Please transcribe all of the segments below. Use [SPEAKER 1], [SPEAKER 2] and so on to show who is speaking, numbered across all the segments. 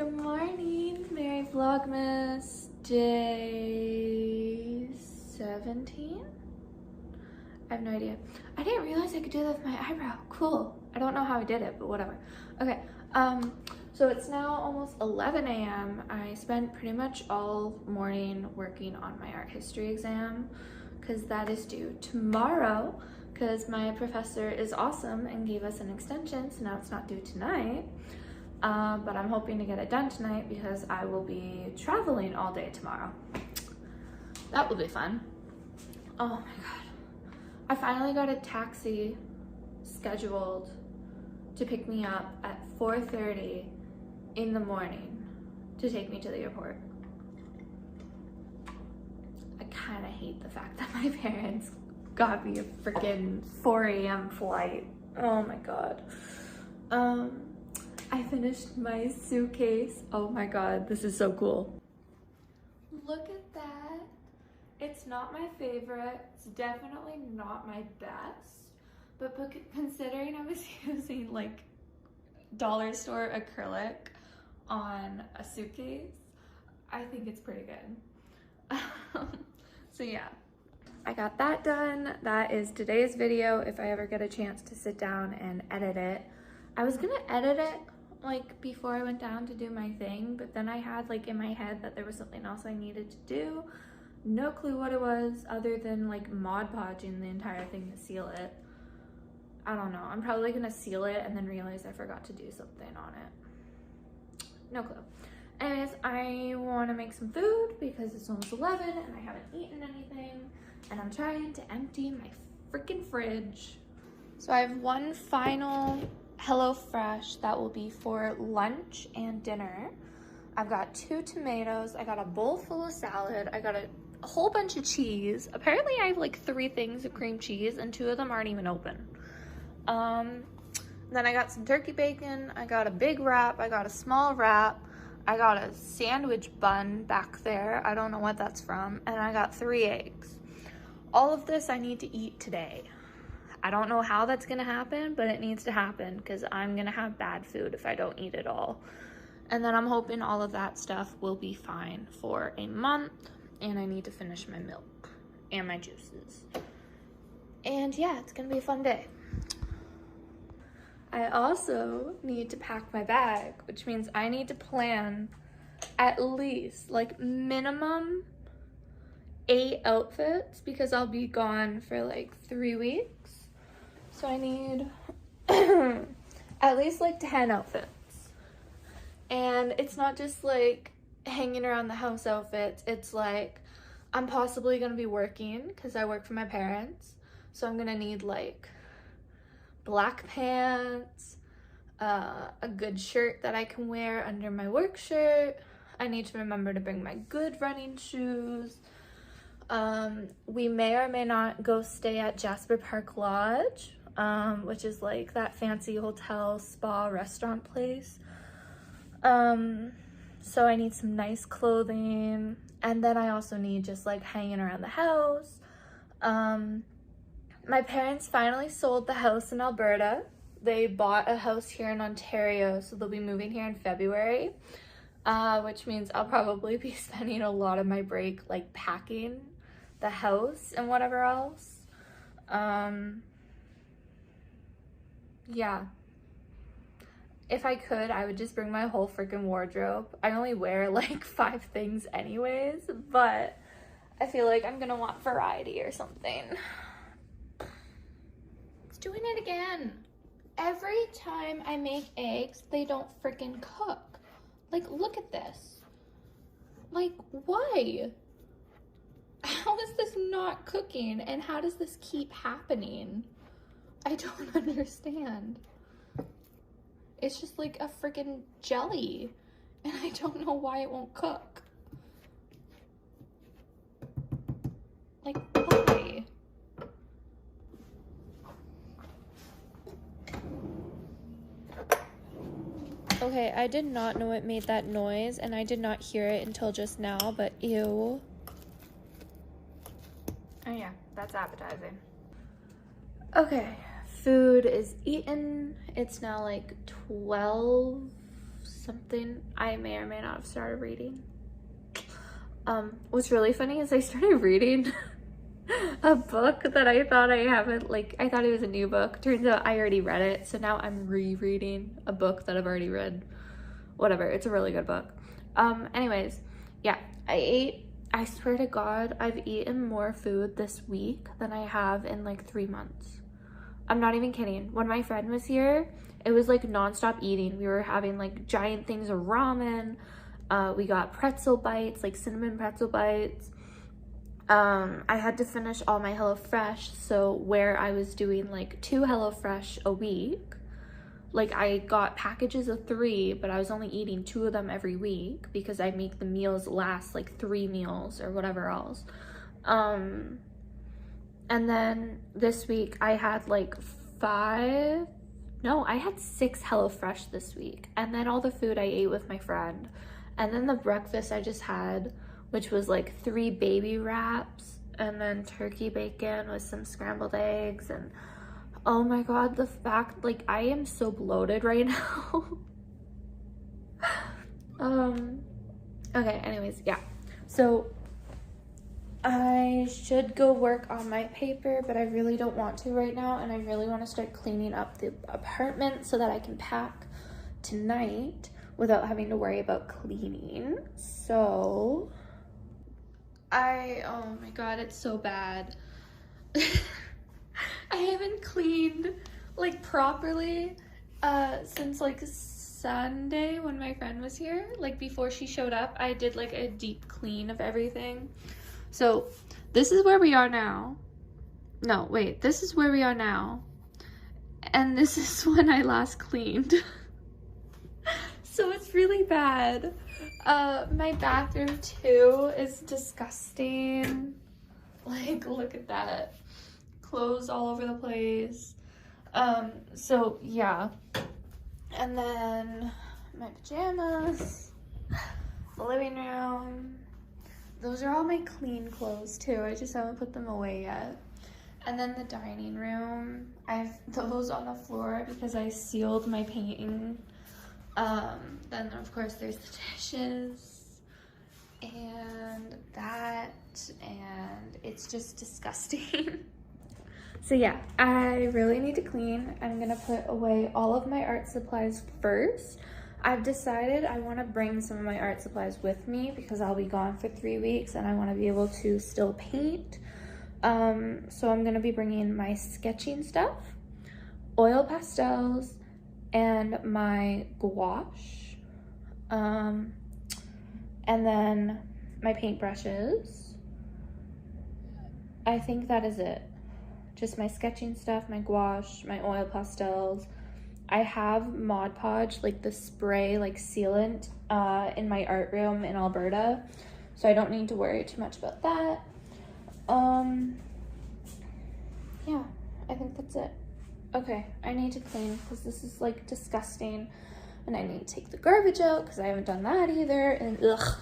[SPEAKER 1] Good morning, Merry Vlogmas, day 17? I have no idea. I didn't realize I could do that with my eyebrow. Cool. I don't know how I did it, but whatever. Okay, so it's now almost 11 a.m. I spent pretty much all morning working on my art history exam because that is due tomorrow because my professor is awesome and gave us an extension, so now it's not due tonight. But I'm hoping to get it done tonight because I will be traveling all day tomorrow. That will be fun. Oh my god. I finally got a taxi scheduled to pick me up at 4:30 in the morning to take me to the airport. I kind of hate the fact that my parents got me a freaking 4 a.m. flight. Oh my god. I finished my suitcase. Oh my god, this is so cool. Look at that. It's not my favorite. It's definitely not my best. But considering I was using like dollar store acrylic on a suitcase, I think it's pretty good. So yeah, I got that done. That is today's video if I ever get a chance to sit down and edit it. I was gonna edit it like before I went down to do my thing, but then I had like in my head that there was something else I needed to do. No clue what it was other than like Mod Podging the entire thing to seal it. I don't know. I'm probably gonna seal it and then realize I forgot to do something on it. No clue. Anyways, I want to make some food because it's almost 11 and I haven't eaten anything and I'm trying to empty my freaking fridge. So I have one final HelloFresh that will be for lunch and dinner. I've got 2 tomatoes. I got a bowl full of salad. I got a whole bunch of cheese. Apparently I have like 3 things of cream cheese and 2 of them aren't even open. Then I got some turkey bacon. I got a big wrap. I got a small wrap. I got a sandwich bun back there. I don't know what that's from. And I got 3 eggs. All of this I need to eat today. I don't know how that's gonna happen, but it needs to happen because I'm gonna have bad food if I don't eat it all. And then I'm hoping all of that stuff will be fine for a month, and I need to finish my milk and my juices. And yeah, it's gonna be a fun day. I also need to pack my bag, which means I need to plan at least like minimum 8 outfits because I'll be gone for like 3 weeks. So I need at least like 10 outfits. And it's not just like hanging around the house outfits. It's like I'm possibly going to be working because I work for my parents. So I'm going to need like black pants, a good shirt that I can wear under my work shirt. I need to remember to bring my good running shoes. We may or may not go stay at Jasper Park Lodge, which is like that fancy hotel spa restaurant place. So I need some nice clothing, and then I also need just like hanging around the house. My parents finally sold the house in Alberta. They bought a house here in Ontario, so they'll be moving here in February, which means I'll probably be spending a lot of my break like packing the house and whatever else. Yeah, if I could, I would just bring my whole freaking wardrobe. I only wear like 5 things anyways, but I feel like I'm gonna want variety or something. It's doing it again. Every time I make eggs, they don't freaking cook. Like, look at this. Like, why? How is this not cooking and how does this keep happening? I don't understand. It's just like a freaking jelly and I don't know why it won't cook. Like, why? Okay, I did not know it made that noise and I did not hear it until just now, but ew. Oh yeah, that's appetizing. Okay, food is eaten. It's now like 12 something I may or may not have started reading. What's really funny is I started reading a book that I thought I thought it was a new book. Turns out I already read it, so now I'm rereading a book that I've already read. Whatever, it's a really good book. Anyways, yeah, I swear to God, I've eaten more food this week than I have in like 3 months. I'm not even kidding. When my friend was here, it was like nonstop eating. We were having like giant things of ramen. We got pretzel bites, like cinnamon pretzel bites. I had to finish all my HelloFresh, so where I was doing like 2 HelloFresh a week, like I got packages of 3, but I was only eating 2 of them every week because I make the meals last like 3 meals or whatever else. And then this week I had like 6 HelloFresh this week, and then all the food I ate with my friend, and then the breakfast I just had, which was like 3 baby wraps and then turkey bacon with some scrambled eggs. And oh my God, the fact, like, I am so bloated right now. Okay, anyways, yeah. So I should go work on my paper, but I really don't want to right now, and I really want to start cleaning up the apartment so that I can pack tonight without having to worry about cleaning. So oh my God, it's so bad. I haven't cleaned like properly since like Sunday when my friend was here. Like before she showed up, I did like a deep clean of everything. So this is where we are now. No, wait, this is where we are now. And this is when I last cleaned. So it's really bad. My bathroom too is disgusting. Like, look at that. Clothes all over the place. So yeah. And then my pajamas, the living room. Those are all my clean clothes too. I just haven't put them away yet. And then the dining room, I have those on the floor because I sealed my painting. Then of course there's the dishes and that, and it's just disgusting. So yeah, I really need to clean. I'm gonna put away all of my art supplies first. I've decided I want to bring some of my art supplies with me because I'll be gone for 3 weeks and I want to be able to still paint. So I'm gonna be bringing my sketching stuff, oil pastels, and my gouache, and then my paintbrushes. I think that is it. Just my sketching stuff, my gouache, my oil pastels. I have Mod Podge, like the spray, like sealant, in my art room in Alberta, so I don't need to worry too much about that. Yeah, I think that's it. Okay, I need to clean because this is like disgusting, and I need to take the garbage out because I haven't done that either, and ugh.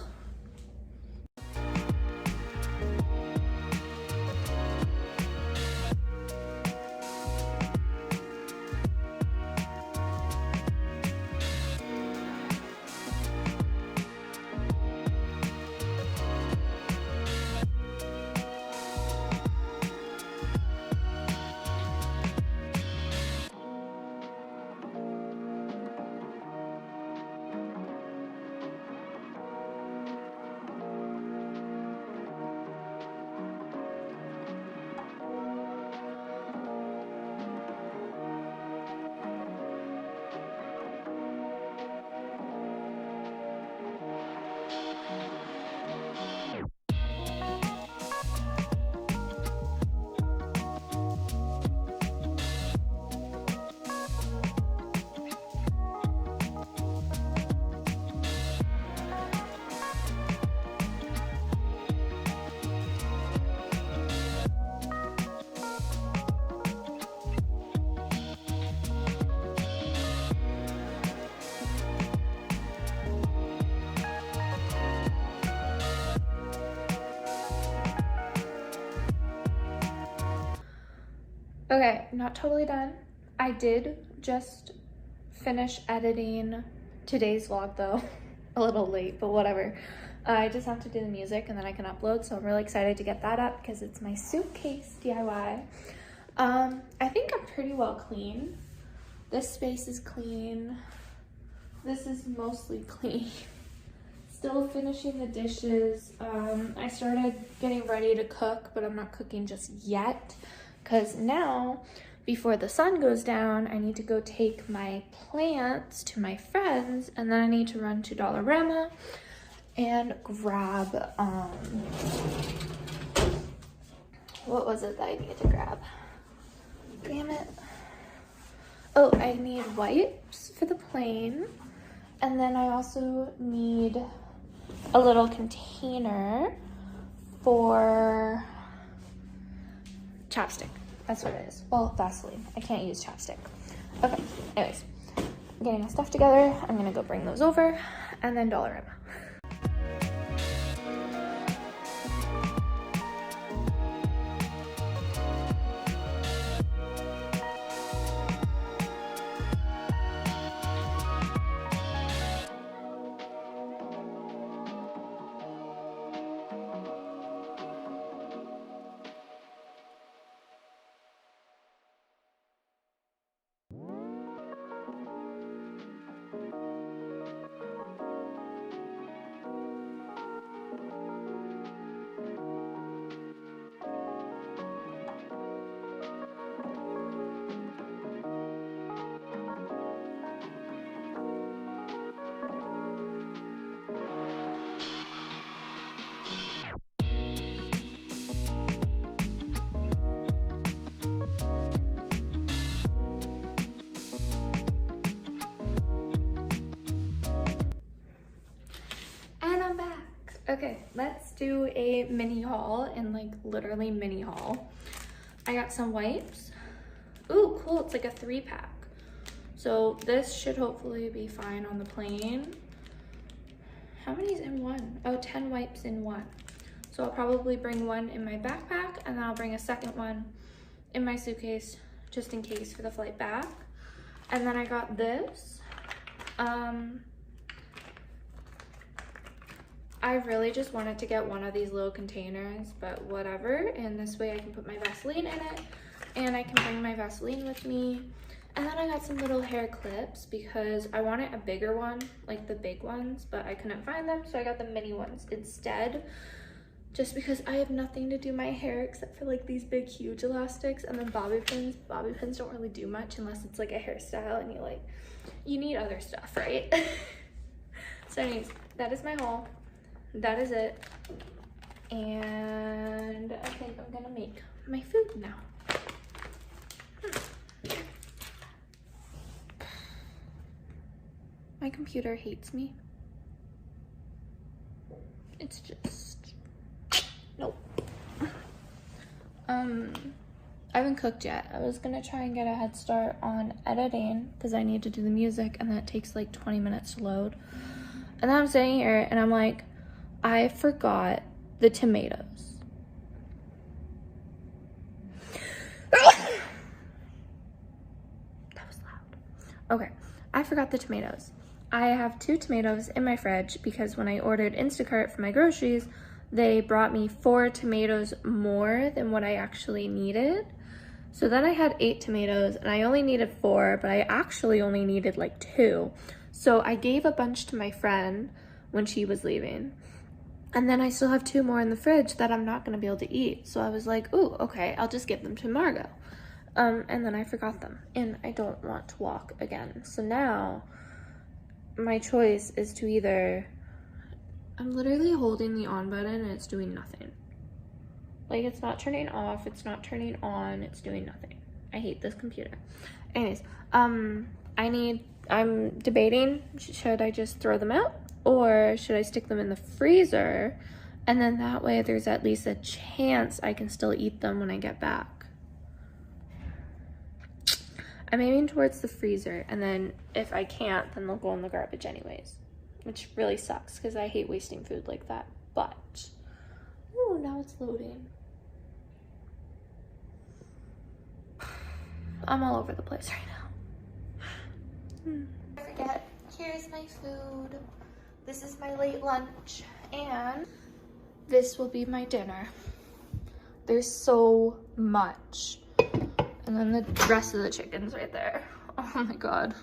[SPEAKER 1] Okay, not totally done. I did just finish editing today's vlog though. A little late, but whatever. I just have to do the music and then I can upload, so I'm really excited to get that up because it's my suitcase DIY. I think I'm pretty well clean. This space is clean. This is mostly clean. Still finishing the dishes. I started getting ready to cook, but I'm not cooking just yet because now, before the sun goes down, I need to go take my plants to my friends, and then I need to run to GRWM and grab, what was it that I needed to grab? Damn it. Oh, I need wipes for the plane, and then I also need a little container for chapstick. That's what it is. Well, Vaseline. I can't use chapstick. Okay, anyways, I'm getting my stuff together. I'm gonna go bring those over, and then GRWM. Okay, let's do a mini haul, and like literally mini haul. I got some wipes. Ooh, cool, it's like a 3-pack. So this should hopefully be fine on the plane. How many's in one? Oh, 10 wipes in one. So I'll probably bring one in my backpack, and then I'll bring a second one in my suitcase just in case for the flight back. And then I got this. I really just wanted to get one of these little containers, but whatever. And this way I can put my Vaseline in it, and I can bring my Vaseline with me. And then I got some little hair clips because I wanted a bigger one, like the big ones, but I couldn't find them, so I got the mini ones instead. Just because I have nothing to do my hair except for like these big huge elastics, and then bobby pins. Bobby pins don't really do much unless it's like a hairstyle and you need other stuff, right? So anyways, that is my haul. That is it. And I think I'm gonna make my food now. My computer hates me. It's just, nope. I haven't cooked yet. I was gonna try and get a head start on editing because I need to do the music, and that takes like 20 minutes to load. And then I'm sitting here and I'm like, I forgot the tomatoes. That was loud. Okay, I forgot the tomatoes. I have 2 tomatoes in my fridge because when I ordered Instacart for my groceries, they brought me 4 tomatoes more than what I actually needed. So then I had 8 tomatoes and I only needed 4, but I actually only needed like 2. So I gave a bunch to my friend when she was leaving. And then I still have 2 more in the fridge that I'm not gonna be able to eat. So I was like, ooh, okay, I'll just give them to Margot. And then I forgot them, and I don't want to walk again. So now my choice is to either, I'm literally holding the on button and it's doing nothing. Like, it's not turning off, it's not turning on, it's doing nothing. I hate this computer. Anyways, I'm debating, should I just throw them out or should I stick them in the freezer? And then that way there's at least a chance I can still eat them when I get back. I'm aiming towards the freezer, and then if I can't, then they'll go in the garbage anyways, which really sucks because I hate wasting food like that. But, ooh, now it's loading. I'm all over the place right now. I forget here's my food. This is my late lunch, and this will be my dinner. There's so much. And then the rest of the chicken's right there. Oh my god.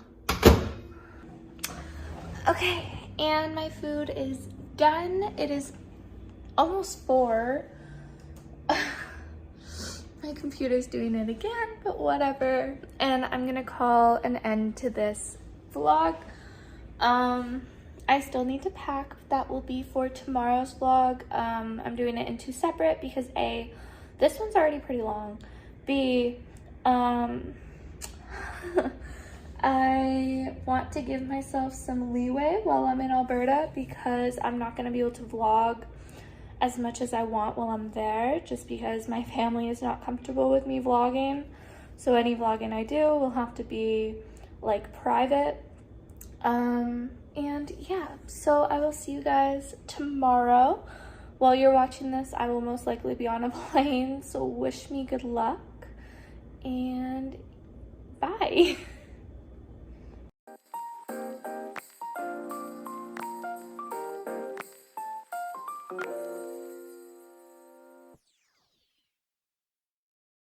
[SPEAKER 1] Okay, and my food is done. It is almost 4. My computer's doing it again, but whatever. And I'm gonna call an end to this vlog. I still need to pack. That will be for tomorrow's vlog. I'm doing it in 2 separate because A, this one's already pretty long. B, I want to give myself some leeway while I'm in Alberta because I'm not going to be able to vlog as much as I want while I'm there, just because my family is not comfortable with me vlogging. So any vlogging I do will have to be like private. And yeah, so I will see you guys tomorrow. While you're watching this, I will most likely be on a plane, so wish me good luck, and bye.